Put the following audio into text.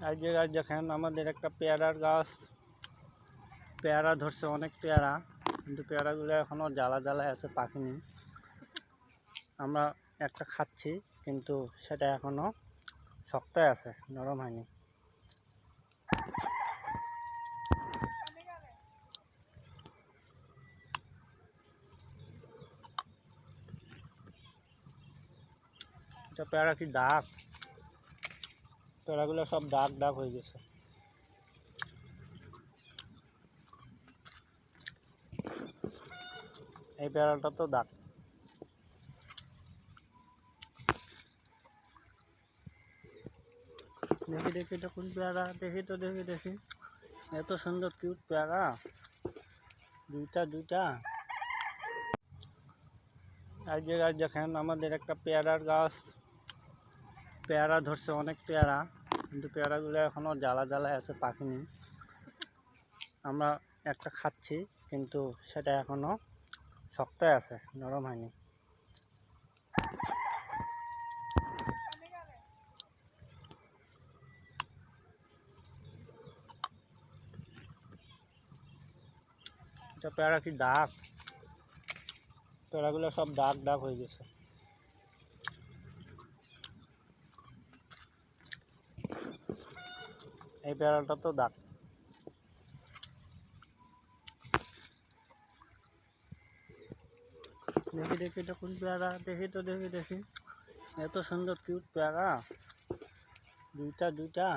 এই জায়গায় দেখেন আমাদের একটা পেয়ারার গাছ, পেয়ারা ধরছে অনেক পেয়ারা, কিন্তু পেয়ারাগুলো এখনো জ্বালা জ্বালায় আছে, পাকেনি। আমরা একটা খাচ্ছি, কিন্তু সেটা এখনো শক্তই আছে, নরম হয়নি। এটা পেয়ারা কি দাগ, পেয়ারাগুলো সব দাগ দাগ হয়ে গেছে। এই পেয়ারাটা তো দাগ। দেখি দেখি, এটা কোন পেয়ারা, দেখি তো, দেখি দেখি। এত সুন্দর কিউট পেয়ারা, দুইটা দুইটা। এই জায়গায় দেখেন আমাদের একটা পেয়ারার গাছ, পেয়ারা ধরছে অনেক পেয়ারা, কিন্তু পেয়ারাগুলো এখনো জ্বালা জ্বালায় আছে, পাকেনি। আমরা একটা খাচ্ছি, কিন্তু সেটা এখনো শক্তই আছে, নরম হয়নি। এটা পেয়ারা কি দাগ, পেয়ারাগুলো সব দাগ দাগ হয়ে গেছে। এই পেয়ারাটা তো দাগ। দেখি দেখি, এটা কোন পেয়ারা, দেখি তো, দেখি দেখি। এত সুন্দর কিউট পেয়ারা, দুইটা দুইটা।